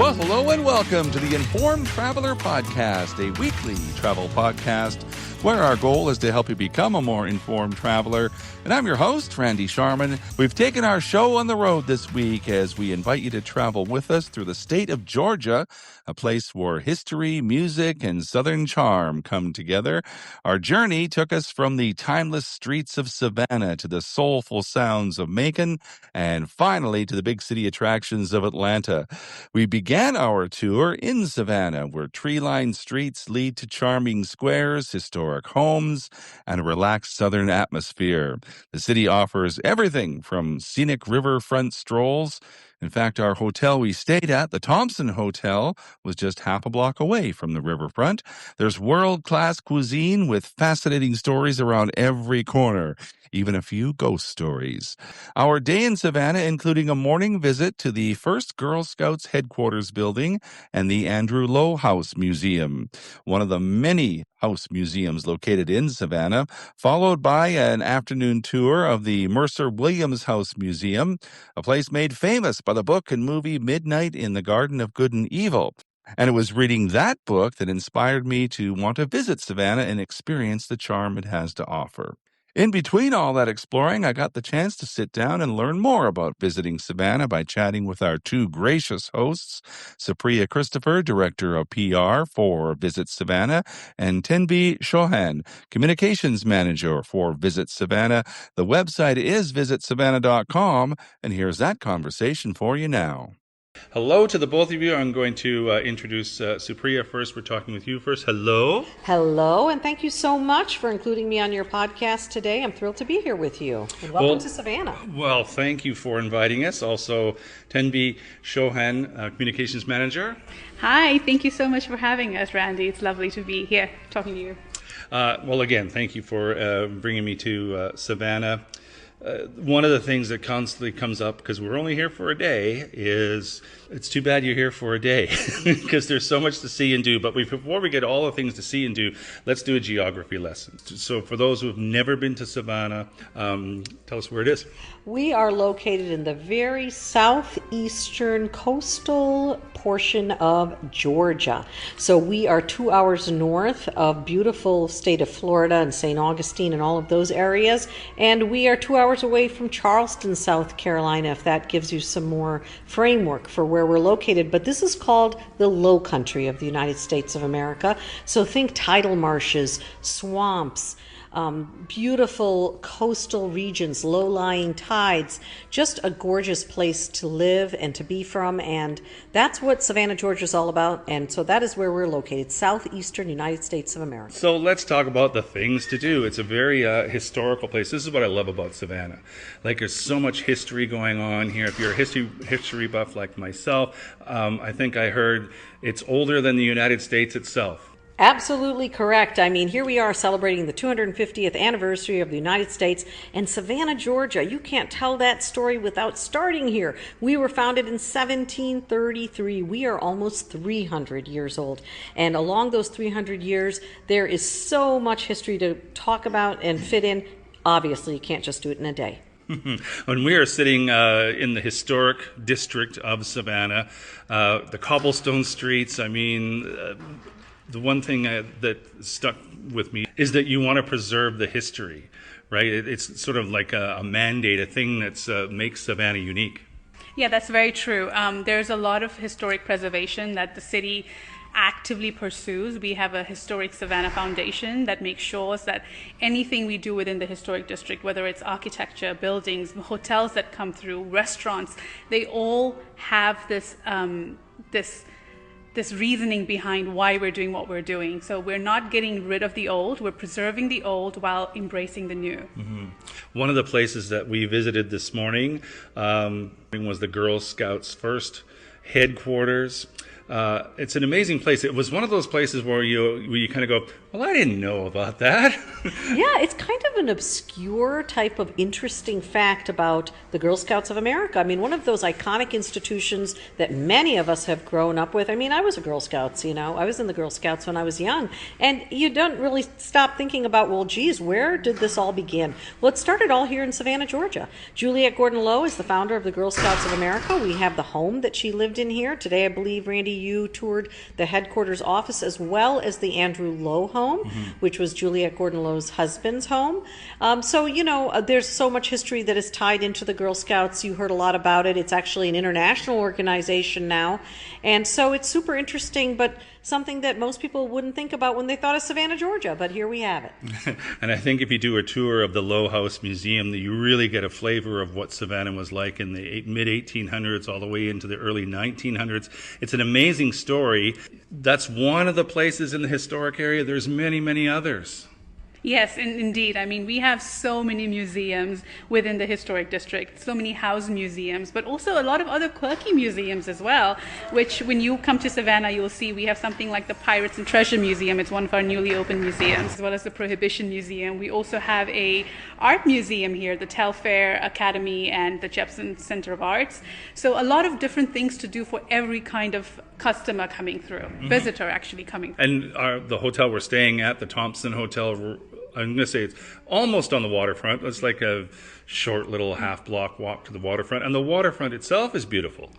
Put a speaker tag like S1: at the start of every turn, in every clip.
S1: Well, hello and welcome to the Informed Traveler Podcast, a weekly travel podcast where our goal is to help you become a more informed traveler. And I'm your host, Randy Sharman. We've taken our show on the road this week as we invite you to travel with us through the state of Georgia, a place where history, music, and Southern charm come together. Our journey took us from the timeless streets of Savannah to the soulful sounds of Macon, and finally to the big city attractions of Atlanta. We began our tour in Savannah, where tree-lined streets lead to charming squares, historic homes, and a relaxed southern atmosphere. The city offers everything from scenic riverfront strolls. In fact, our hotel we stayed at, the Thompson Hotel, was just half a block away from the riverfront. There's world-class cuisine with fascinating stories around every corner, even a few ghost stories. Our day in Savannah, including a morning visit to the first Girl Scouts headquarters building and the Andrew Lowe House Museum, one of the many house museums located in Savannah, followed by an afternoon tour of the Mercer Williams House Museum, a place made famous by the book and movie Midnight in the Garden of Good and Evil. And it was reading that book that inspired me to want to visit Savannah and experience the charm it has to offer. In between all that exploring, I got the chance to sit down and learn more about visiting Savannah by chatting with our two gracious hosts, Supriya Christopher, Director of PR for Visit Savannah, and Tenby Chauhan, Communications Manager for Visit Savannah. The website is visitsavannah.com, and here's that conversation for you now. Hello to the both of you. I'm going to introduce Supriya first. We're talking with you first. Hello.
S2: Hello, and thank you so much for including me on your podcast today. I'm thrilled to be here with you. And welcome to Savannah.
S1: Well, thank you for inviting us. Also, Tenby Chauhan, Communications Manager.
S3: Hi, thank you so much for having us, Randy. It's lovely to be here talking to you.
S1: Well, again, thank you for bringing me to Savannah. One of the things that constantly comes up, because we're only here for a day, is it's too bad you're here for a day because there's so much to see and do. But before we get all the things to see and do, let's do a geography lesson. So for those who have never been to Savannah, tell us where it is.
S2: We are located in the very southeastern coastal portion of Georgia. So we are 2 hours north of beautiful state of Florida and St. Augustine and all of those areas. And we are 2 hours away from Charleston, South Carolina, if that gives you some more framework for where we're located. But this is called the Low Country of the United States of America. So think tidal marshes, swamps, beautiful coastal regions, low-lying tides, just a gorgeous place to live and to be from, and that's what Savannah, Georgia is all about, and so that is where we're located, southeastern United States of America.
S1: So let's talk about the things to do. It's a very historical place. This is what I love about Savannah. Like, there's so much history going on here. If you're a history buff like myself, I think I heard it's older than the United States itself.
S2: Absolutely correct. I mean, here we are celebrating the 250th anniversary of the United States and Savannah, Georgia. You can't tell that story without starting here. We were founded in 1733. We are almost 300 years old. And along those 300 years, there is so much history to talk about and fit in. Obviously, you can't just do it in a day.
S1: When we are sitting in the historic district of Savannah, the cobblestone streets, I mean, the one thing that stuck with me is that you want to preserve the history, right? It's sort of like a mandate, a thing that makes Savannah unique.
S3: Yeah, that's very true. There's a lot of historic preservation that the city actively pursues. We have a Historic Savannah Foundation that makes sure that anything we do within the historic district, whether it's architecture, buildings, hotels that come through, restaurants, they all have this reasoning behind why we're doing what we're doing. So we're not getting rid of the old, we're preserving the old while embracing the new.
S1: Mm-hmm. One of the places that we visited this morning was the Girl Scouts' first headquarters. it's an amazing place. It was one of those places where you kind of go, well, I didn't know about that.
S2: Yeah, it's kind of an obscure type of interesting fact about the Girl Scouts of America. I mean, one of those iconic institutions that many of us have grown up with. I mean, I was a Girl Scouts, I was in the Girl Scouts when I was young. And you don't really stop thinking about, well, geez, where did this all begin? Well, it started all here in Savannah, Georgia. Juliette Gordon Low is the founder of the Girl Scouts of America. We have the home that she lived in here. Today, I believe, Randy, you toured the headquarters office as well as the Andrew Low home, which was Juliette Gordon Low's husband's home. There's so much history that is tied into the Girl Scouts. You heard a lot about it. It's actually an international organization now. And so it's super interesting, but something that most people wouldn't think about when they thought of Savannah, Georgia. But here we have it.
S1: And I think if you do a tour of the Low House Museum, you really get a flavor of what Savannah was like in the mid-1800s all the way into the early 1900s. It's an amazing story. That's one of the places in the historic area. There's many, many others.
S3: Yes, indeed. I mean, we have so many museums within the historic district, so many house museums, but also a lot of other quirky museums as well, which when you come to Savannah, you'll see we have something like the Pirates and Treasure Museum. It's one of our newly opened museums, as well as the Prohibition Museum. We also have a art museum here, the Telfair Academy and the Jepson Center of Arts. So a lot of different things to do for every kind of customer coming through, visitor actually coming through.
S1: And the hotel we're staying at, the Thompson Hotel, I'm going to say it's almost on the waterfront. It's like a short little half-block walk to the waterfront. And the waterfront itself is beautiful.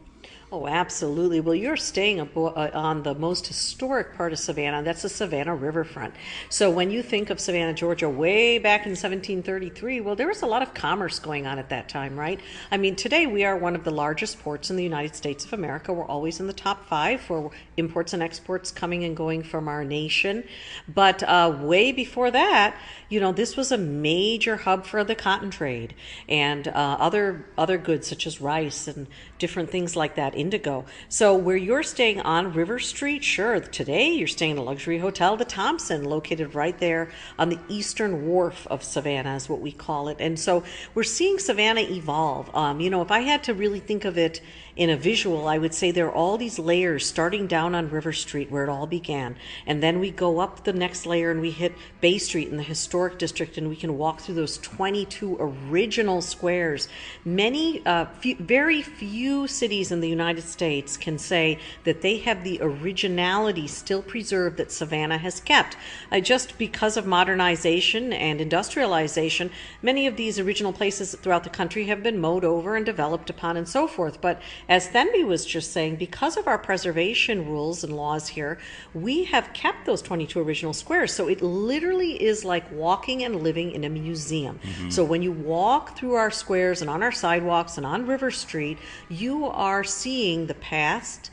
S2: Oh, absolutely. Well, you're staying on the most historic part of Savannah. That's the Savannah Riverfront. So when you think of Savannah, Georgia, way back in 1733, well, there was a lot of commerce going on at that time, right? I mean, today we are one of the largest ports in the United States of America. We're always in the top 5 for imports and exports coming and going from our nation. But way before that, this was a major hub for the cotton trade and other goods such as rice and different things like that, indigo. So where you're staying on River Street, sure, today you're staying in a luxury hotel, the Thompson, located right there on the eastern wharf of Savannah is what we call it. And so we're seeing Savannah evolve. If I had to really think of it in a visual, I would say there are all these layers starting down on River Street where it all began. And then we go up the next layer and we hit Bay Street in the historic district, and we can walk through those 22 original squares. Very few cities in the United States can say that they have the originality still preserved that Savannah has kept. Just because of modernization and industrialization, many of these original places throughout the country have been mowed over and developed upon and so forth. But as Thenby was just saying, because of our preservation rules and laws here, we have kept those 22 original squares. So it literally is like walking and living in a museum. So when you walk through our squares and on our sidewalks and on River Street, you are seeing the past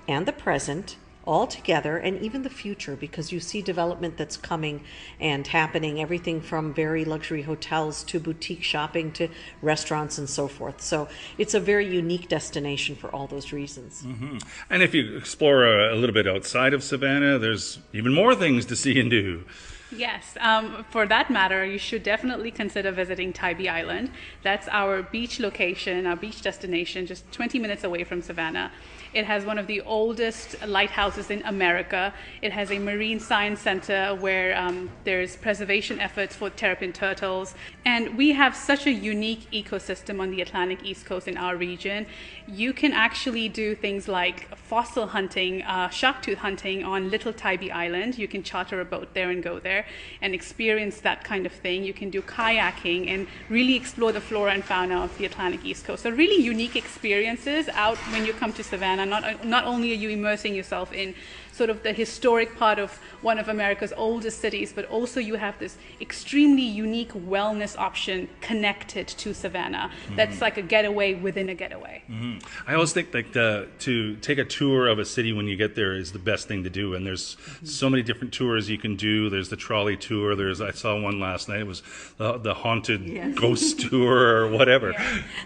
S2: and the present all together, and even the future, because you see development that's coming and happening, everything from very luxury hotels to boutique shopping to restaurants and so forth. So it's a very unique destination for all those reasons.
S1: And if you explore a little bit outside of Savannah, there's even more things to see and do.
S3: Yes, for that matter, you should definitely consider visiting Tybee Island. That's our beach location, our beach destination, just 20 minutes away from Savannah. It has one of the oldest lighthouses in America. It has a marine science center where there's preservation efforts for terrapin turtles. And we have such a unique ecosystem on the Atlantic East Coast in our region. You can actually do things like fossil hunting, shark-tooth hunting on Little Tybee Island. You can charter a boat there and go there and experience that kind of thing. You can do kayaking and really explore the flora and fauna of the Atlantic East Coast. So really unique experiences out when you come to Savannah. Not only are you immersing yourself in sort of the historic part of one of America's oldest cities, but also you have this extremely unique wellness option connected to Savannah. That's like a getaway within a getaway.
S1: I always think to take a tour of a city when you get there is the best thing to do, and there's so many different tours you can do. There's the trolley tour. I saw one last night. It was the haunted ghost tour or whatever.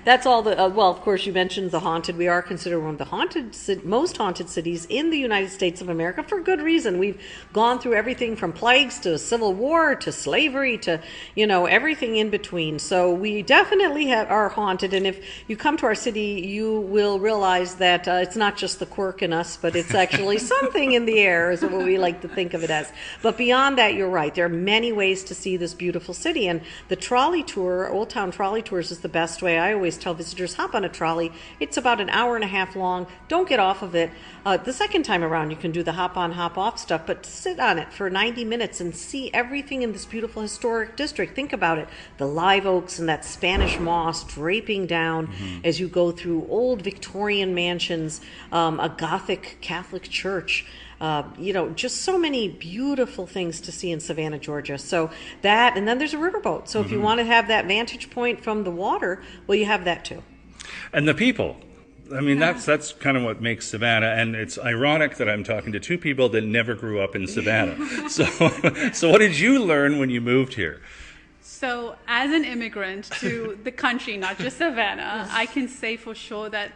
S1: That's
S2: all well, of course, you mentioned the haunted. We are considered one of the most haunted cities in the United States of America for good reason. We've gone through everything from plagues to civil war to slavery to, everything in between. So we definitely are haunted. And if you come to our city, you will realize that it's not just the quirk in us, but it's actually something in the air is what we like to think of it as. But beyond that, you're right. There are many ways to see this beautiful city. And the trolley tour, Old Town Trolley Tours, is the best way. I always tell visitors, hop on a trolley. It's about an hour and a half long. Don't get off of it. The second time around, you can do the hop on, hop off stuff, but sit on it for 90 minutes and see everything in this beautiful historic district. Think about it. The live oaks and that Spanish moss draping down as you go through old Victorian mansions, a Gothic Catholic church. Just so many beautiful things to see in Savannah, Georgia. So that, and then there's a riverboat. So if you want to have that vantage point from the water, well, you have that too.
S4: And the people. I mean, that's kind of what makes Savannah, and it's ironic that I'm talking to two people that never grew up in Savannah. So what did you learn when you moved here?
S3: So as an immigrant to the country, not just Savannah, I can say for sure that,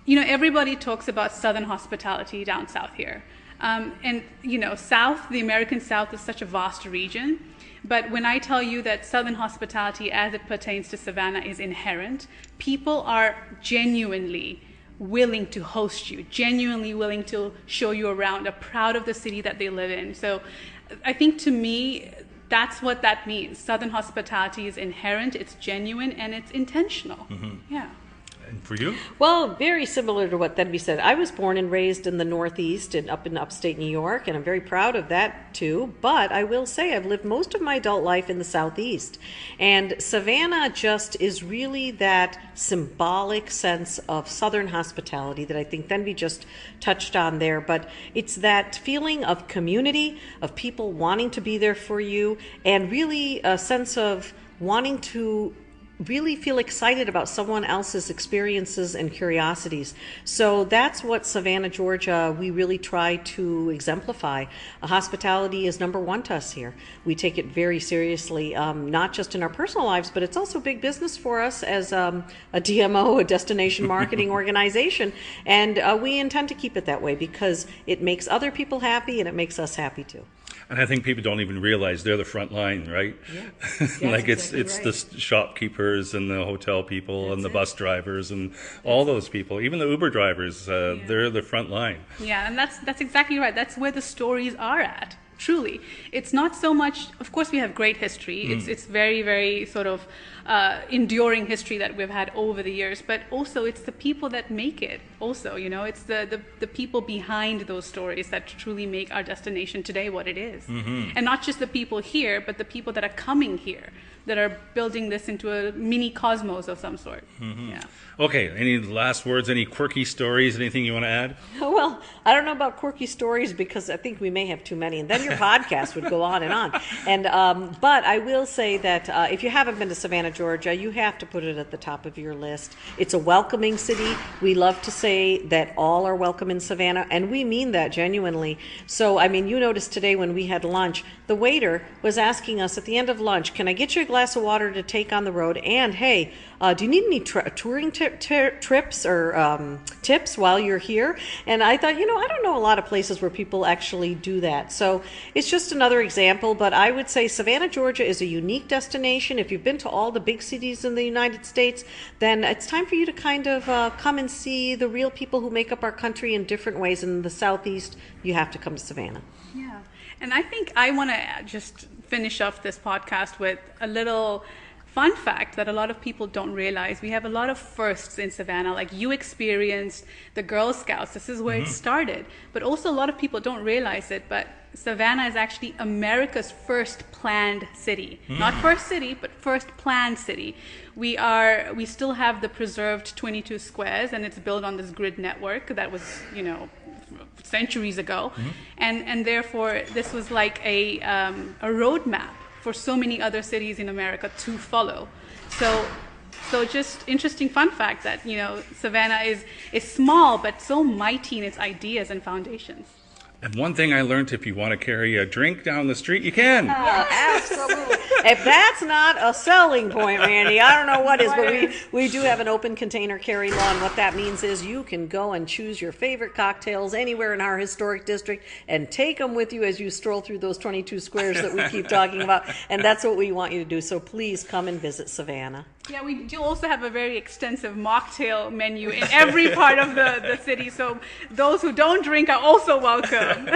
S3: everybody talks about Southern hospitality down south here. South, the American South is such a vast region. But when I tell you that Southern hospitality as it pertains to Savannah is inherent, people are genuinely willing to host you, genuinely willing to show you around, are proud of the city that they live in. So I think to me, that's what that means. Southern hospitality is inherent, it's genuine, and it's intentional. Yeah.
S4: And for you?
S2: Well, very similar to what Thenby said. I was born and raised in the Northeast and up in upstate New York, and I'm very proud of that too. But I will say I've lived most of my adult life in the Southeast. And Savannah just is really that symbolic sense of Southern hospitality that I think Thenby just touched on there. But it's that feeling of community, of people wanting to be there for you, and really a sense of wanting to really feel excited about someone else's experiences and curiosities. So that's what Savannah, Georgia, we really try to exemplify. Hospitality is number one to us here. We take it very seriously, not just in our personal lives, but it's also big business for us as a DMO, a destination marketing organization. And we intend to keep it that way because it makes other people happy and it makes us happy too.
S4: And I think people don't even realize they're the front line, right?
S2: Yeah.
S4: Like it's
S2: right.
S4: the shopkeepers and the hotel people and the bus drivers and all those people, even the Uber drivers, they're the front line.
S3: Yeah, and that's exactly right. That's where the stories are at. Truly, it's not so much. Of course, we have great history. It's very, very sort of enduring history that we've had over the years. But also, it's the people that make it. Also, it's the people behind those stories that truly make our destination today what it is. And not just the people here, but the people that are coming here, that are building this into a mini cosmos of some sort. Yeah.
S4: Okay, any last words, any quirky stories, anything you want to add?
S2: Well, I don't know about quirky stories because I think we may have too many, and then your podcast would go on and on. And but I will say that if you haven't been to Savannah, Georgia, you have to put it at the top of your list. It's a welcoming city. We love to say that all are welcome in Savannah, and we mean that genuinely. So, I mean, you noticed today when we had lunch, the waiter was asking us at the end of lunch, can I get you a glass of water to take on the road? And, hey, do you need any touring trips or tips while you're here? And I thought, I don't know a lot of places where people actually do that. So it's just another example, but I would say Savannah, Georgia is a unique destination. If you've been to all the big cities in the United States, then it's time for you to kind of come and see the real people who make up our country in different ways. In the Southeast, you have to come to Savannah.
S3: Yeah. And I think I want to just finish off this podcast with a little fun fact that a lot of people don't realize. We have a lot of firsts in Savannah. Like you experienced the Girl Scouts. This is where it started. But also a lot of people don't realize it, but Savannah is actually America's first planned city. Not first city, but first planned city. We still have the preserved 22 squares, and it's built on this grid network that was, centuries ago. And therefore, this was like a roadmap for so many other cities in America to follow. So just interesting fun fact that, Savannah is small, but so mighty in its ideas and foundations.
S4: And one thing I learned, if you want to carry a drink down the street, you can.
S2: Absolutely. If that's not a selling point, Randy, I don't know what is, but we do have an open container carry law, and what that means is you can go and choose your favorite cocktails anywhere in our historic district and take them with you as you stroll through those 22 squares that we keep talking about, and that's what we want you to do. So please come and visit Savannah.
S3: Yeah, we do also have a very extensive mocktail menu in every part of the city, so those who don't drink are also welcome.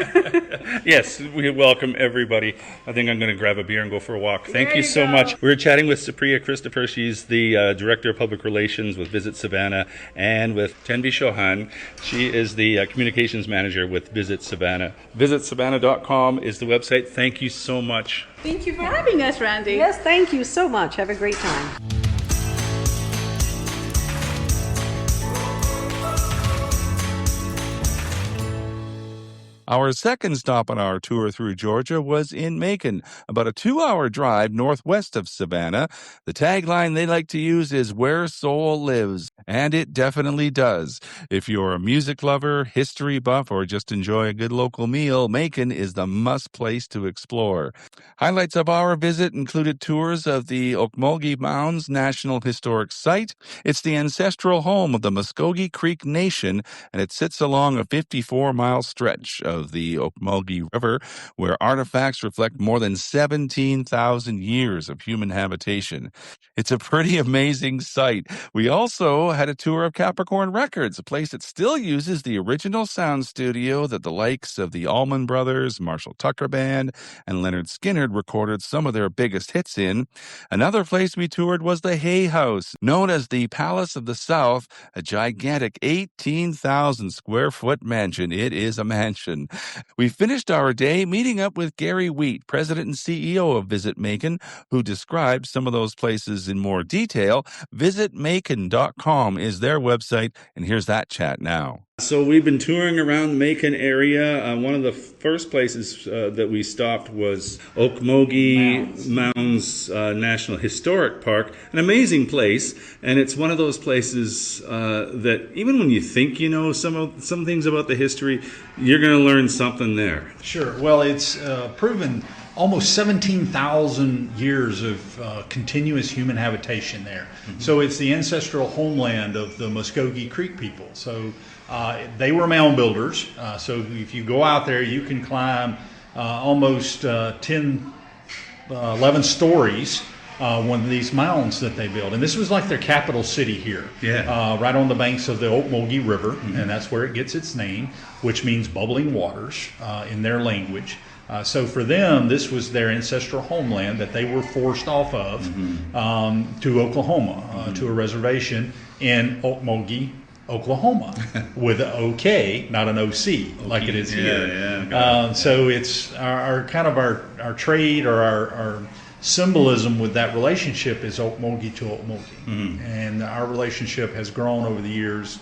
S4: Yes, we welcome everybody. I think I'm going to grab a beer and go for a walk. Thank
S3: There
S4: you
S3: you
S4: so
S3: go.
S4: much. We're chatting with Supriya Christopher. She's the Director of Public Relations with Visit Savannah, and with Tenby Chauhan. She is the Communications Manager with Visit Savannah. VisitSavannah.com is the website. Thank you so much.
S3: Thank you for having us, Randy.
S2: Yes, thank you so much. Have a great time.
S1: Our second stop on our tour through Georgia was in Macon, about a 2-hour drive northwest of Savannah. The tagline they like to use is "Where Soul Lives," and it definitely does. If you're a music lover, history buff, or just enjoy a good local meal, Macon is the must place to explore. Highlights of our visit included tours of the Ocmulgee Mounds National Historic Site. It's the ancestral home of the Muskogee Creek Nation, and it sits along a 54-mile stretch of the Ocmulgee River, where artifacts reflect more than 17,000 years of human habitation. It's a pretty amazing site. We also had a tour of Capricorn Records, a place that still uses the original sound studio that the likes of the Allman Brothers, Marshall Tucker Band, and Leonard Skinner recorded some of their biggest hits in. Another place we toured was the Hay House, known as the Palace of the South, a gigantic 18,000 square foot mansion. It is a mansion. We finished our day meeting up with Gary Wheat, President and CEO of Visit Macon, who described some of those places in more detail. VisitMacon.com is their website, and here's that chat now.
S4: So we've been touring around the Macon area. One of the first places that we stopped was Ocmulgee Mounds National Historic Park, an amazing place, and it's one of those places that even when you think you know some things about the history, you're going to learn something there.
S5: Sure. Well, it's proven almost 17,000 years of continuous human habitation there. Mm-hmm. So it's the ancestral homeland of the Muskogee Creek people. So they were mound builders. So if you go out there, you can climb almost 10, 11 stories one of these mounds that they built. And this was like their capital city here, right on the banks of the Ocmulgee River. Mm-hmm. And that's where it gets its name, which means bubbling waters in their language. So for them, this was their ancestral homeland that they were forced off of to Oklahoma, to a reservation in Ocmulgee, Oklahoma, with an OK, not an OC, like it is here. So it's our kind of our trade or our symbolism with that relationship is Ocmulgee to Ocmulgee. Mm-hmm. And our relationship has grown over the years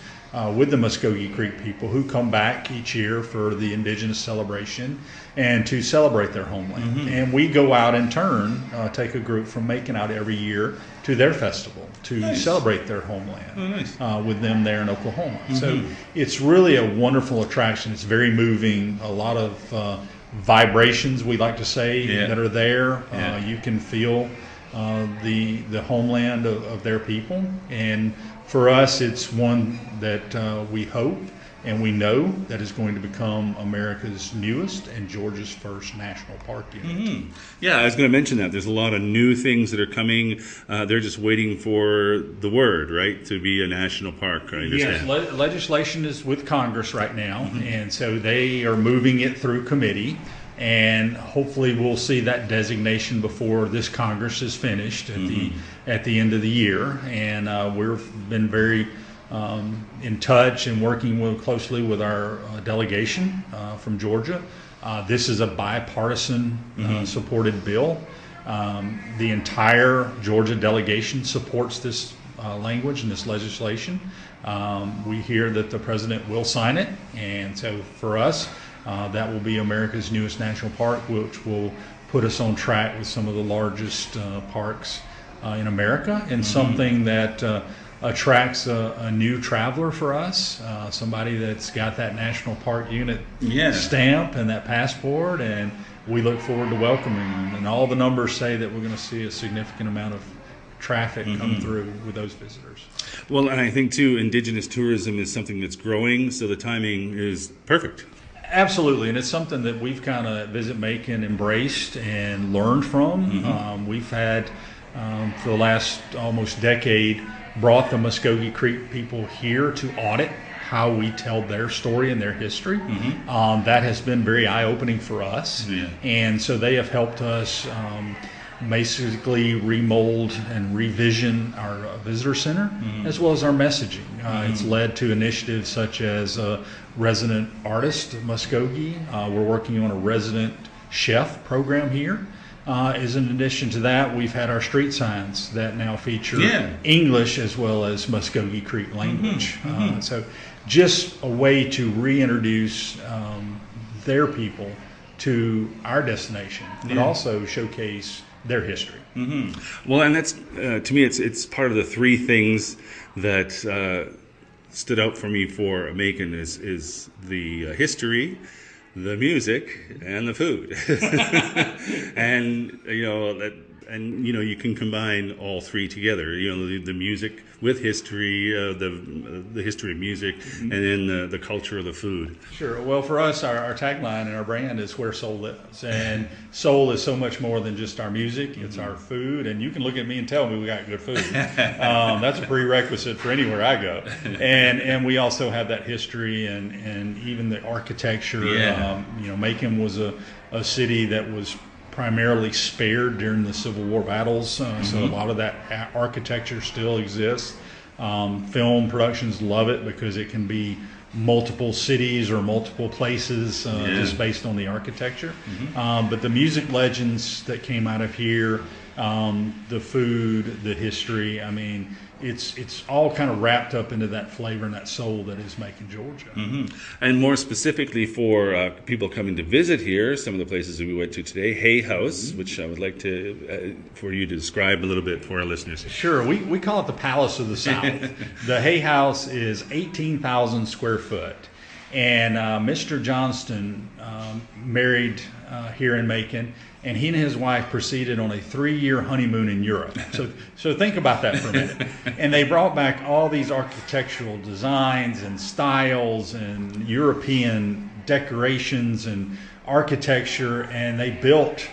S5: with the Muskogee Creek people, who come back each year for the indigenous celebration and to celebrate their homeland. Mm-hmm. And we go out in turn, take a group from Macon out every year to their festival to celebrate their homeland with them there in Oklahoma. Mm-hmm. So it's really a wonderful attraction. It's very moving, a lot of vibrations, we like to say, that are there. You can feel the homeland of their people. And for us, it's one that we hope and we know that is going to become America's newest and Georgia's first national park unit.
S4: Mm-hmm. Yeah, I was going to mention that. There's a lot of new things that are coming. They're just waiting for the word, right, to be a national park, I understand.
S5: Yes, legislation is with Congress right now, and so they are moving it through committee. And hopefully we'll see that designation before this Congress is finished at the end of the year. And we've been very in touch and working closely with our delegation from Georgia. This is a bipartisan supported bill. The entire Georgia delegation supports this language and this legislation. We hear that the president will sign it, and so for us, that will be America's newest national park, which will put us on track with some of the largest parks in America, and something that attracts a new traveler for us, somebody that's got that national park unit stamp and that passport, and we look forward to welcoming them. And all the numbers say that we're going to see a significant amount of traffic come through with those visitors.
S4: Well, and I think too, indigenous tourism is something that's growing, so the timing is perfect.
S5: Absolutely, and it's something that we've kind of at Visit Macon embraced and learned from. We've had, for the last almost decade, brought the Muskogee Creek people here to audit how we tell their story and their history. That has been very eye-opening for us, and so they have helped us basically remold and revision our visitor center as well as our messaging. It's led to initiatives such as resident artist Muskogee. We're working on a resident chef program here. As in addition to that, we've had our street signs that now feature English as well as Muskogee Creek language. So just a way to reintroduce their people to our destination, but also showcase their history.
S4: Well, and that's to me, it's part of the three things that stood out for me for Macon is the history, the music, and the food. And you can combine all three together. The music with history, the history of music, and then the culture of the food.
S5: Sure. Well, for us, our tagline and our brand is where soul lives, and soul is so much more than just our music. It's our food, and you can look at me and tell me we got good food. That's a prerequisite for anywhere I go. And we also have that history and even the architecture. Macon was a city that was primarily spared during the Civil War battles, so a lot of that architecture still exists. Film productions love it because it can be multiple cities or multiple places just based on the architecture. But the music legends that came out of here, the food, the history, I mean, it's all kind of wrapped up into that flavor and that soul that is Macon, Georgia.
S4: And more specifically for people coming to visit here, some of the places that we went to today, Hay House, which I would like to for you to describe a little bit for our listeners.
S5: Sure. We call it the Palace of the South. The Hay House is 18,000 square foot. And Mr. Johnston married here in Macon, and he and his wife proceeded on a 3-year honeymoon in Europe. So think about that for a minute. And they brought back all these architectural designs and styles and European decorations and architecture, and they built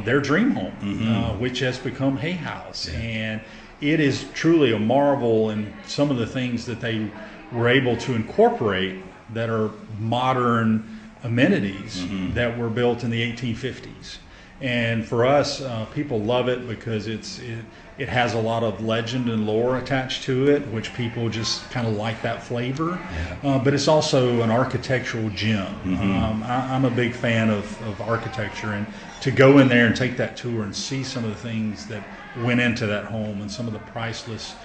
S5: their dream home, which has become Hay House. And it is truly a marvel in some of the things that they were able to incorporate that are modern amenities that were built in the 1850s. And for us, people love it because it has a lot of legend and lore attached to it, which people just kind of like that flavor. But it's also an architectural gem. I'm a big fan of architecture, and to go in there and take that tour and see some of the things that went into that home and some of the priceless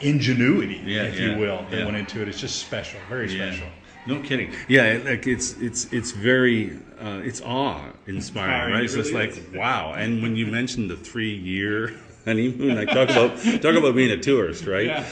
S5: ingenuity, if you will, that went into it. It's just special, very special.
S4: No kidding. Yeah, like it's very it's awe-inspiring, right? So it's like, wow. And when you mentioned the 3-year honeymoon, like talk about being a tourist, right?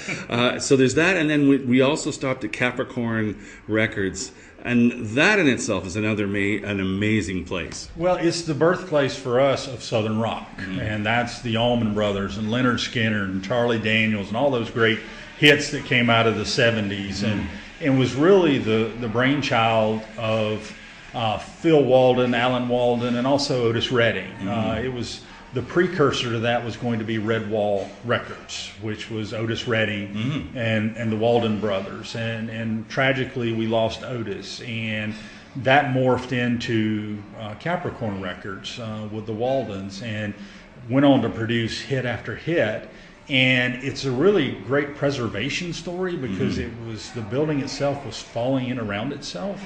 S4: So there's that, and then we also stopped at Capricorn Records, and that in itself is an amazing place.
S5: Well, it's the birthplace for us of Southern rock, and that's the Allman Brothers and Leonard Skinner and Charlie Daniels and all those great hits that came out of the 70s, and was really the brainchild of Phil Walden, Alan Walden, and also Otis Redding. It was the precursor to that was going to be Red Wall Records, which was Otis Redding and the Walden brothers. And tragically, we lost Otis, and that morphed into Capricorn Records with the Waldens, and went on to produce hit after hit. And it's a really great preservation story because the building itself was falling in around itself,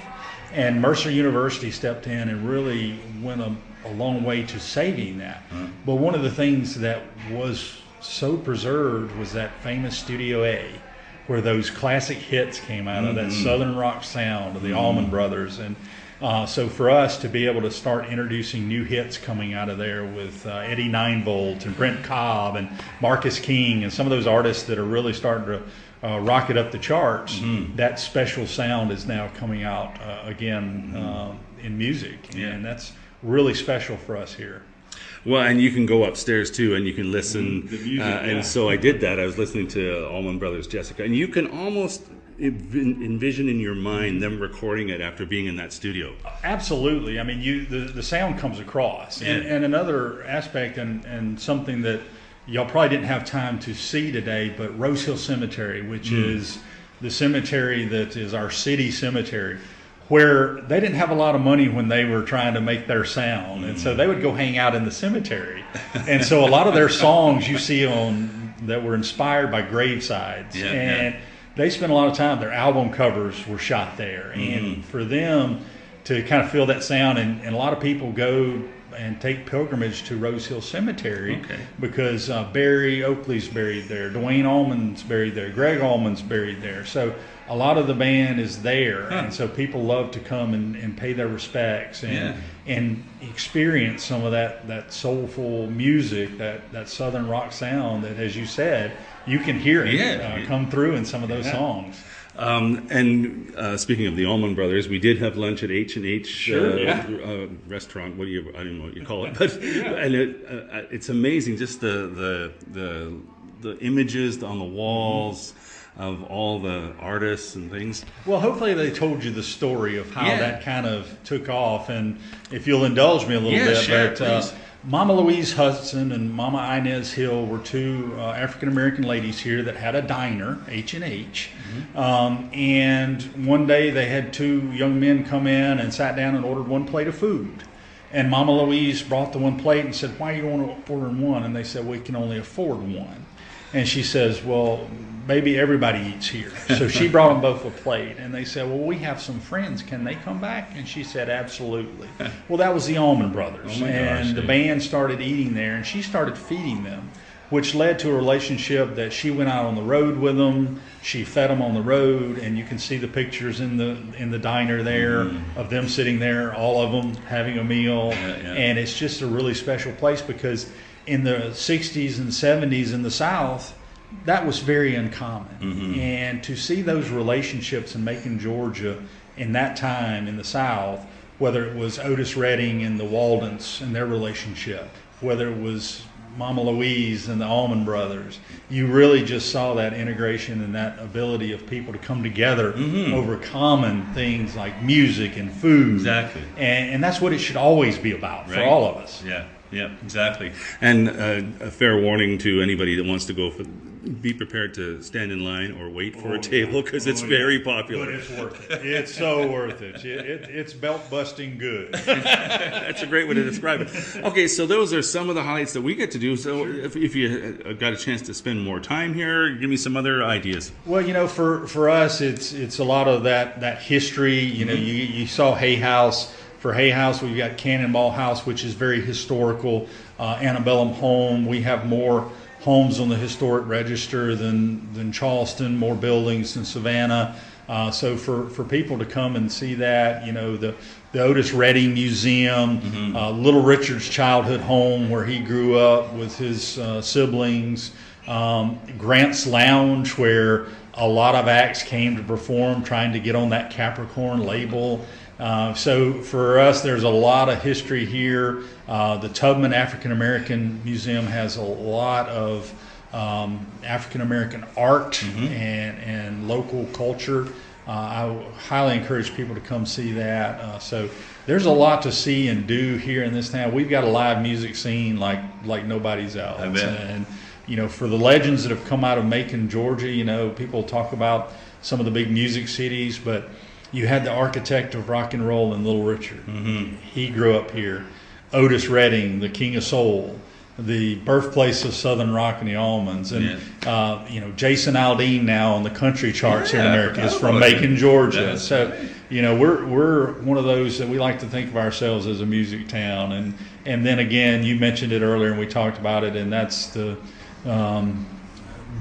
S5: and Mercer University stepped in and really went a long way to saving that. But one of the things that was so preserved was that famous Studio A, where those classic hits came out of, that Southern rock sound of the Allman Brothers. And So for us to be able to start introducing new hits coming out of there with Eddie Ninevolt and Brent Cobb and Marcus King and some of those artists that are really starting to rocket up the charts, that special sound is now coming out again in music, and that's really special for us here.
S4: Well, and you can go upstairs too, and you can listen.
S5: The music,
S4: And so I did that. I was listening to Allman Brothers Jessica, and you can almost envision in your mind them recording it after being in that studio.
S5: Absolutely. I mean, the sound comes across. And another aspect, and something that y'all probably didn't have time to see today, but Rose Hill Cemetery, which is the cemetery that is our city cemetery, where they didn't have a lot of money when they were trying to make their sound. And so they would go hang out in the cemetery. And so a lot of their songs you see on that were inspired by gravesides. They spent a lot of time, their album covers were shot there. And for them to kind of feel that sound, and a lot of people go and take pilgrimage to Rose Hill Cemetery because Barry Oakley's buried there, Dwayne Allman's buried there, Greg Allman's buried there. So a lot of the band is there, and so people love to come and pay their respects and experience some of that soulful music, that southern rock sound that, as you said, you can hear it come through in some of those songs.
S4: And speaking of the Allman Brothers, we did have lunch at H&H restaurant. I don't know what you call it, but and it's amazing just the images on the walls of all the artists and things.
S5: Well, hopefully they told you the story of how that kind of took off, and if you'll indulge me a little bit,
S4: please.
S5: Mama Louise Hudson and Mama Inez Hill were two African American ladies here that had a diner, H&H. And one day they had two young men come in and sat down and ordered one plate of food. And Mama Louise brought the one plate and said, "Why are you ordering one?" And they said, "We can only afford one." And she says, "Well, maybe everybody eats here." So she brought them both a plate, and they said, "Well, we have some friends. Can they come back?" And she said, "Absolutely." Well, that was the Allman Brothers. The band started eating there, and she started feeding them, which led to a relationship that she went out on the road with them. She fed them on the road, and you can see the pictures in the diner there of them sitting there, all of them having a meal. And it's just a really special place because in the 60s and 70s in the South, that was very uncommon. And to see those relationships in Macon, Georgia, in that time in the South, whether it was Otis Redding and the Waldens and their relationship, whether it was Mama Louise and the Allman Brothers, you really just saw that integration and that ability of people to come together over common things like music and food.
S4: Exactly.
S5: And that's what it should always be about for all of us.
S4: Yeah, exactly. And a fair warning to anybody that wants to go be prepared to stand in line or wait for a table because it's very popular.
S5: But it's worth it. It's so worth it. It's belt busting good.
S4: That's a great way to describe it. Okay, so those are some of the highlights that we get to do. So if you got a chance to spend more time here, give me some other ideas.
S5: Well, for us, it's a lot of that history. You saw Hay House. For Hay House, we've got Cannonball House, which is very historical, antebellum home. We have more homes on the historic register than Charleston, more buildings than Savannah. So for people to come and see that, the Otis Redding Museum, Little Richard's childhood home where he grew up with his siblings, Grant's Lounge where a lot of acts came to perform trying to get on that Capricorn label. So for us, there's a lot of history here. The Tubman African American Museum has a lot of African American art and local culture. I highly encourage people to come see that. So there's a lot to see and do here in this town. We've got a live music scene like nobody's else.
S4: I bet.
S5: And for the legends that have come out of Macon, Georgia, people talk about some of the big music cities, but you had the architect of rock and roll in Little Richard. He grew up here. Otis Redding, the King of Soul, the birthplace of Southern rock and the Allmans. And, Jason Aldean now on the country charts here in America is from Macon, Georgia. So, we're one of those that we like to think of ourselves as a music town. And then again, you mentioned it earlier and we talked about it, and that's the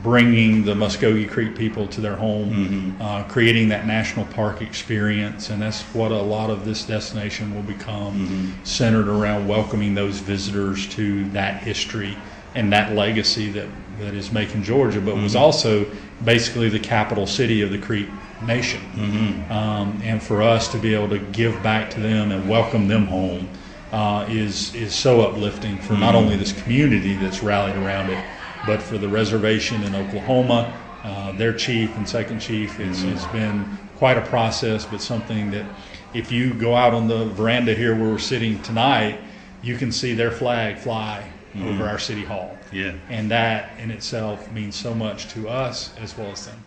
S5: bringing the Muskogee Creek people to their home, creating that national park experience, and that's what a lot of this destination will become, centered around welcoming those visitors to that history and that legacy that is Macon, Georgia, but was also basically the capital city of the Creek Nation. And for us to be able to give back to them and welcome them home is so uplifting for not only this community that's rallied around it, but for the reservation in Oklahoma, their chief and second chief. It's been quite a process, but something that if you go out on the veranda here where we're sitting tonight, you can see their flag fly over our city hall.
S4: Yeah.
S5: And that in itself means so much to us as well as them.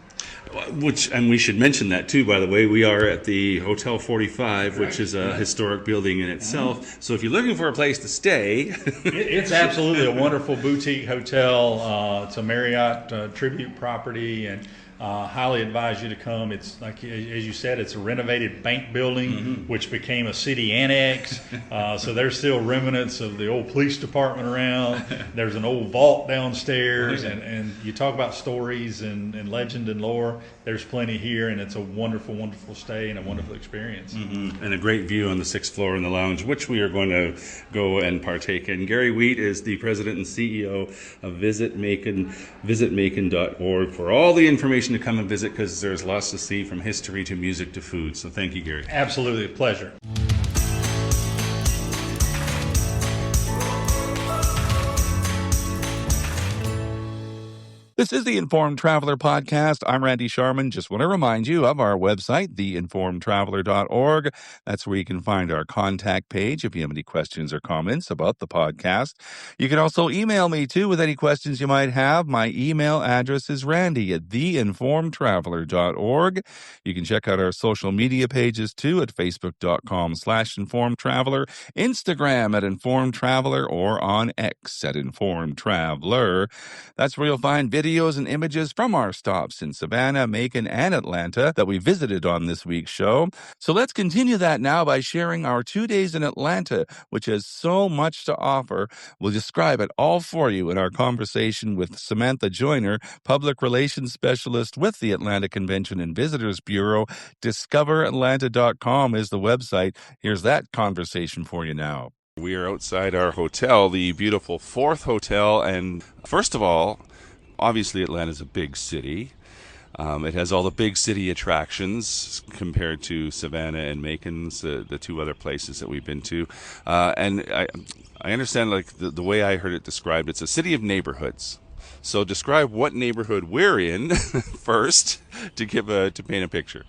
S4: And we should mention that too, by the way. We are at the Hotel 45, which is a historic building in itself. So if you're looking for a place to stay,
S5: It's absolutely a wonderful boutique hotel. It's a Marriott tribute property, and highly advise you to come. It's like, as you said, it's a renovated bank building, which became a city annex. So there's still remnants of the old police department around. There's an old vault downstairs, and you talk about stories and legend and lore. There's plenty here, and it's a wonderful, wonderful stay and a wonderful experience.
S4: and a great view on the 6th floor in the lounge, which we are going to go and partake in. Gary Wheat is the president and CEO of Visit Macon, visitmacon.org, for all the information to come and visit, because there's lots to see, from history to music to food. So thank you, Gary.
S5: Absolutely a pleasure.
S1: This is the Informed Traveler Podcast. I'm Randy Sharman. Just want to remind you of our website, theinformedtraveler.org. That's where you can find our contact page if you have any questions or comments about the podcast. You can also email me, too, with any questions you might have. My email address is randy@theinformedtraveler.org. You can check out our social media pages, too, at facebook.com/informedtraveler, Instagram at Informed Traveler, or on X at Informed Traveler. That's where you'll find videos and images from our stops in Savannah, Macon, and Atlanta that we visited on this week's show. So let's continue that now by sharing our 2 days in Atlanta, which has so much to offer. We'll describe it all for you in our conversation with Samantha Joyner, Public Relations Specialist with the Atlanta Convention and Visitors Bureau. DiscoverAtlanta.com is the website. Here's that conversation for you now. We are outside our hotel, the beautiful Fourth Hotel, and first of all, obviously, Atlanta's a big city. It has all the big city attractions compared to Savannah and Macon's, the two other places that we've been to. And I understand, like the way I heard it described, it's a city of neighborhoods. So describe what neighborhood we're in first to paint a picture.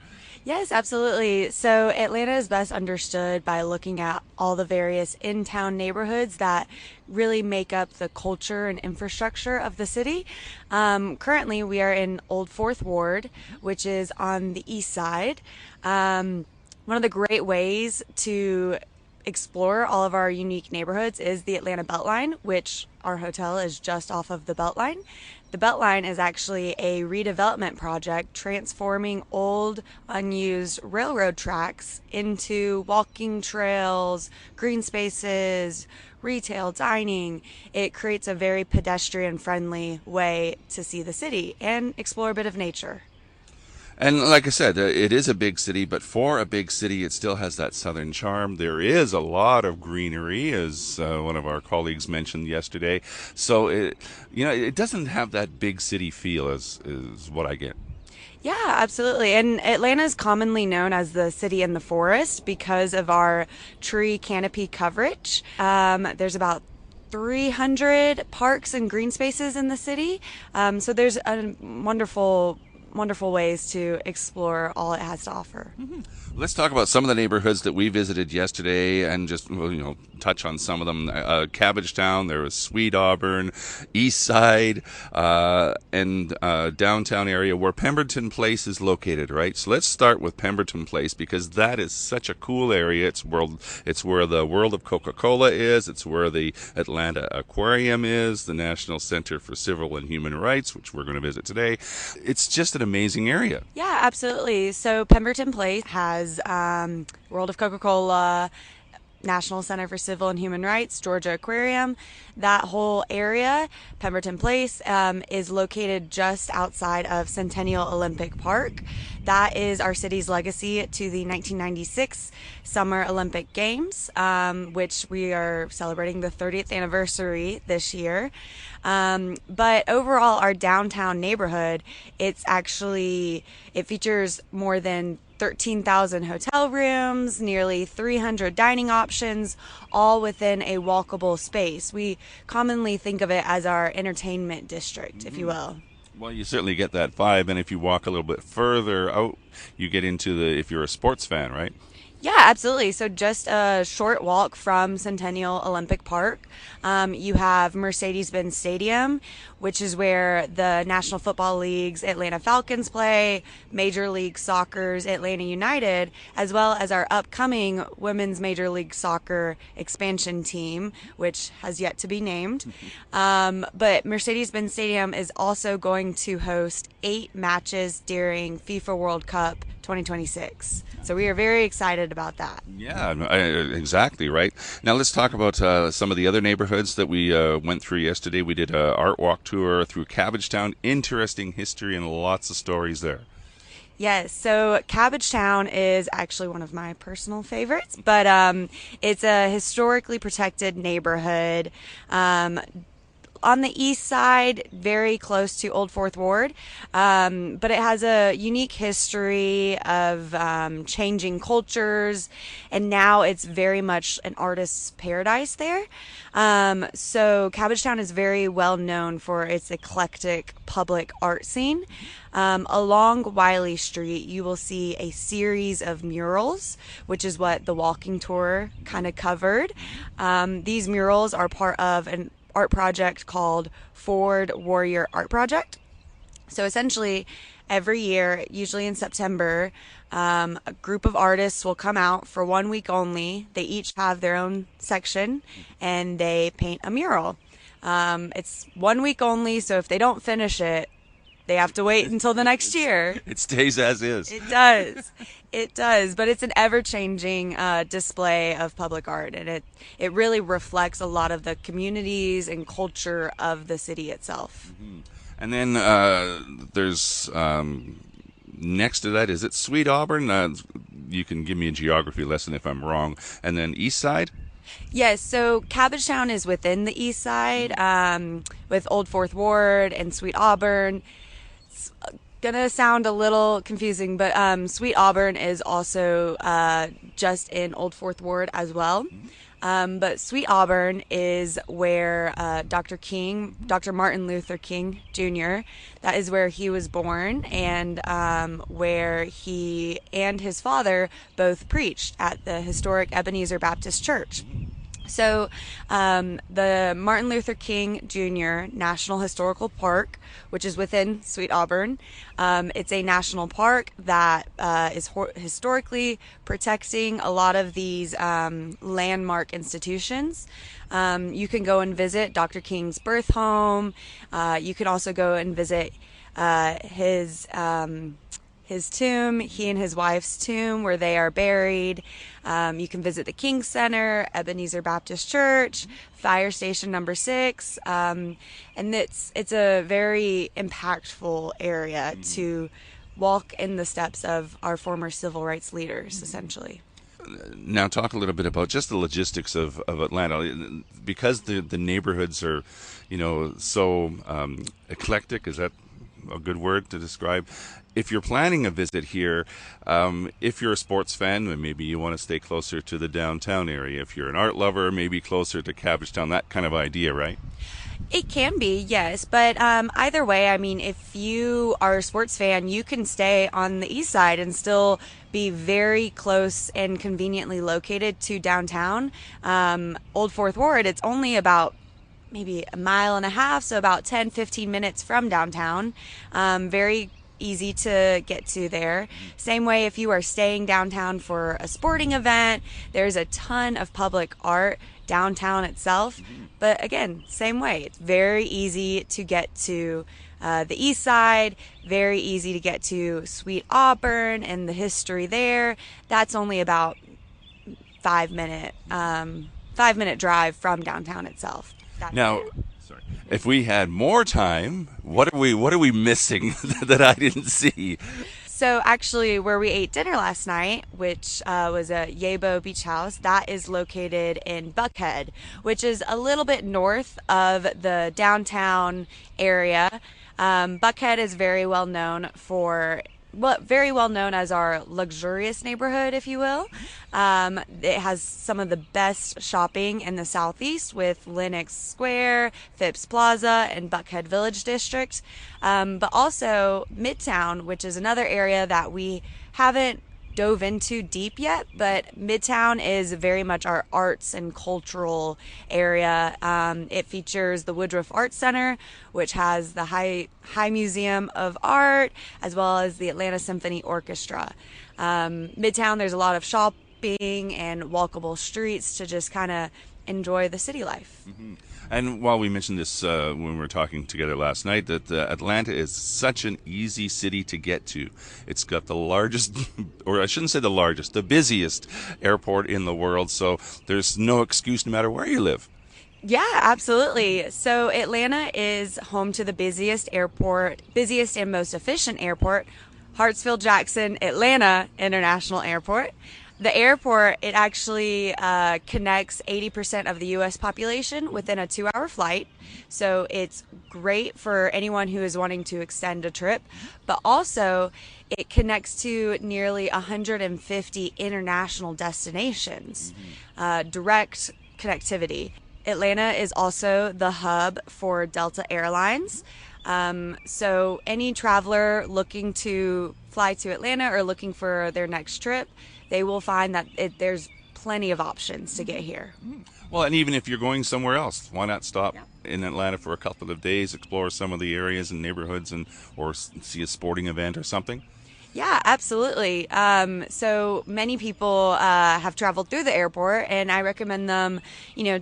S6: Yes, absolutely. So Atlanta is best understood by looking at all the various in-town neighborhoods that really make up the culture and infrastructure of the city. Currently, we are in Old Fourth Ward, which is on the east side. One of the great ways to explore all of our unique neighborhoods is the Atlanta Beltline, which our hotel is just off of the Beltline. The Beltline is actually a redevelopment project transforming old, unused railroad tracks into walking trails, green spaces, retail, dining. It creates a very pedestrian-friendly way to see the city and explore a bit of nature.
S1: And like I said, it is a big city, but for a big city, it still has that southern charm. There is a lot of greenery, as one of our colleagues mentioned yesterday. So, it doesn't have that big city feel is what I get.
S6: Yeah, absolutely. And Atlanta is commonly known as the city in the forest because of our tree canopy coverage. There's about 300 parks and green spaces in the city. So there's a wonderful ways to explore all it has to offer.
S1: Mm-hmm. Let's talk about some of the neighborhoods that we visited yesterday and just, touch on some of them. Cabbagetown, there was Sweet Auburn, East Side, and downtown area where Pemberton Place is located, right? So let's start with Pemberton Place because that is such a cool area. It's where the World of Coca-Cola is. It's where the Atlanta Aquarium is, the National Center for Civil and Human Rights, which we're going to visit today. It's just an amazing area.
S6: Yeah, absolutely. So Pemberton Place has World of Coca-Cola, National Center for Civil and Human Rights, Georgia Aquarium. That whole area, Pemberton Place, is located just outside of Centennial Olympic Park. That is our city's legacy to the 1996 Summer Olympic Games, which we are celebrating the 30th anniversary this year. But overall, our downtown neighborhood, it features more than 13,000 hotel rooms, nearly 300 dining options, all within a walkable space. We commonly think of it as our entertainment district, if you will.
S1: Well, you certainly get that vibe, and if you walk a little bit further out, you get into if you're a sports fan, right?
S6: Yeah, absolutely. So just a short walk from Centennial Olympic Park, you have Mercedes-Benz Stadium, which is where the National Football League's Atlanta Falcons play, Major League Soccer's Atlanta United, as well as our upcoming Women's Major League Soccer expansion team, which has yet to be named. But Mercedes-Benz Stadium is also going to host 8 matches during FIFA World Cup 2026. So we are very excited about that.
S1: Yeah, exactly, right. Now let's talk about some of the other neighborhoods that we went through yesterday. We did an art walk tour through Cabbagetown. Interesting history and lots of stories there.
S6: Yes, so Cabbagetown is actually one of my personal favorites, but it's a historically protected neighborhood. On the east side, very close to Old Fourth Ward, but it has a unique history of changing cultures, and now it's very much an artist's paradise there. So Cabbagetown is very well known for its eclectic public art scene. Along Wiley Street, you will see a series of murals, which is what the walking tour kind of covered. These murals are part of an art project called Ford Warrior Art Project. So essentially, every year, usually in September, a group of artists will come out for 1 week only. They each have their own section, and they paint a mural. It's 1 week only, so if they don't finish it, they have to wait until the next year.
S1: It stays as is.
S6: It does. It does. But it's an ever-changing display of public art, and it really reflects a lot of the communities and culture of the city itself.
S1: Mm-hmm. And then there's next to that, is it Sweet Auburn? You can give me a geography lesson if I'm wrong. And then East Side?
S6: Yes, so Cabbagetown is within the east side, with Old Fourth Ward and Sweet Auburn. It's gonna sound a little confusing, but Sweet Auburn is also just in Old Fourth Ward as well. But Sweet Auburn is where Dr. Martin Luther King Jr., that is where he was born, and where he and his father both preached at the historic Ebenezer Baptist Church. So the Martin Luther King Jr. National Historical Park, which is within Sweet Auburn, it's a national park that is historically protecting a lot of these landmark institutions. You can go and visit Dr. King's birth home. You can also go and visit his tomb, he and his wife's tomb, where they are buried. You can visit the King Center, Ebenezer Baptist Church, Fire Station Number 6, and it's a very impactful area to walk in the steps of our former civil rights leaders, essentially.
S1: Now talk a little bit about just the logistics of Atlanta, because the neighborhoods are, so eclectic. Is that a good word to describe? If you're planning a visit here, if you're a sports fan, then maybe you want to stay closer to the downtown area. If you're an art lover, maybe closer to Cabbagetown, that kind of idea, right?
S6: It can be, yes. But either way, I mean, if you are a sports fan, you can stay on the east side and still be very close and conveniently located to downtown. Old Fourth Ward, it's only about maybe a mile and a half, so about 10-15 minutes from downtown. Very easy to get to there. Same way, if you are staying downtown for a sporting event, there's a ton of public art downtown itself. But again, same way, it's very easy to get to the east side, very easy to get to Sweet Auburn and the history there. That's only about 5-minute drive from downtown itself.
S1: Now, sorry, if we had more time, what are we missing that I didn't see?
S6: So actually, where we ate dinner last night, which was a Yabo Beach House, that is located in Buckhead, which is a little bit north of the downtown area. Buckhead is very well known as our luxurious neighborhood, if you will. It has some of the best shopping in the southeast with Lenox Square, Phipps Plaza, and Buckhead Village District. But also Midtown, which is another area that we haven't dove into deep yet, but Midtown is very much our arts and cultural area. It features the Woodruff Art Center, which has the High Museum of Art, as well as the Atlanta Symphony Orchestra. Midtown, there's a lot of shopping and walkable streets to just kind of enjoy the city life.
S1: Mm-hmm. And while we mentioned this when we were talking together last night, that Atlanta is such an easy city to get to. It's got the largest, or I shouldn't say the largest, the busiest airport in the world. So there's no excuse no matter where you live.
S6: Yeah, absolutely. So Atlanta is home to the busiest and most efficient airport, Hartsfield-Jackson Atlanta International Airport. The airport, it actually connects 80% of the U.S. population within a 2-hour flight. So it's great for anyone who is wanting to extend a trip. But also, it connects to nearly 150 international destinations, direct connectivity. Atlanta is also the hub for Delta Airlines. So any traveler looking to fly to Atlanta or looking for their next trip, they will find that there's plenty of options to get here.
S1: Well, and even if you're going somewhere else, why not stop in Atlanta for a couple of days, explore some of the areas and neighborhoods, or see a sporting event or something?
S6: Yeah, absolutely. So many people have traveled through the airport, and I recommend them,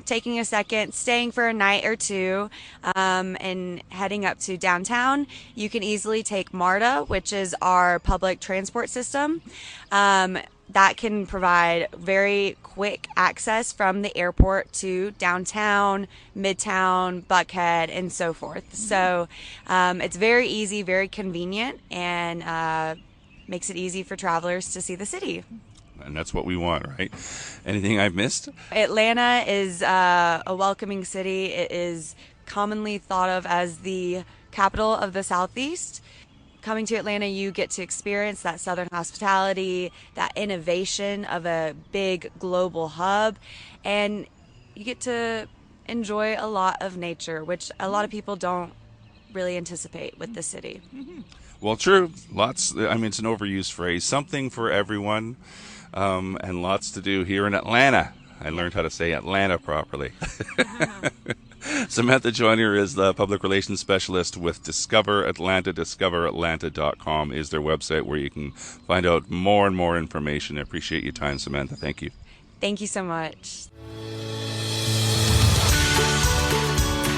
S6: taking a second, staying for a night or two, and heading up to downtown. You can easily take MARTA, which is our public transport system. That can provide very quick access from the airport to downtown, Midtown, Buckhead, and so forth. So it's very easy, very convenient, and makes it easy for travelers to see the city.
S1: And that's what we want, right? Anything I've missed?
S6: Atlanta is a welcoming city. It is commonly thought of as the capital of the Southeast. Coming to Atlanta, you get to experience that Southern hospitality, that innovation of a big global hub, and you get to enjoy a lot of nature, which a lot of people don't really anticipate with the city.
S1: Well, true. It's an overused phrase. Something for everyone, and lots to do here in Atlanta. I learned how to say Atlanta properly. Samantha Joyner is the public relations specialist with Discover Atlanta. DiscoverAtlanta.com is their website where you can find out more and more information. I appreciate your time, Samantha. Thank you.
S6: Thank you so much.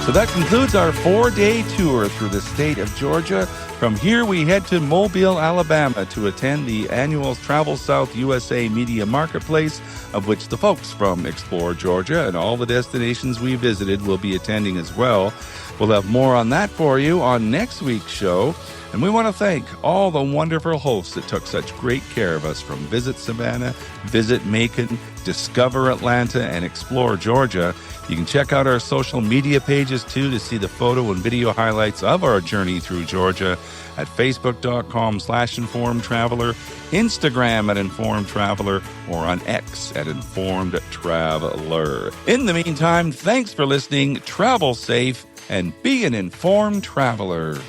S1: So that concludes our 4-day tour through the state of Georgia. From here, we head to Mobile, Alabama to attend the annual Travel South USA Media Marketplace, of which the folks from Explore Georgia and all the destinations we visited will be attending as well. We'll have more on that for you on next week's show. And we want to thank all the wonderful hosts that took such great care of us, from Visit Savannah, Visit Macon, Discover Atlanta, and Explore Georgia. You can check out our social media pages, too, to see the photo and video highlights of our journey through Georgia at Facebook.com/Informed Traveler, Instagram at Informed Traveler, or on X at Informed Traveler. In the meantime, thanks for listening, travel safe, and be an informed traveler.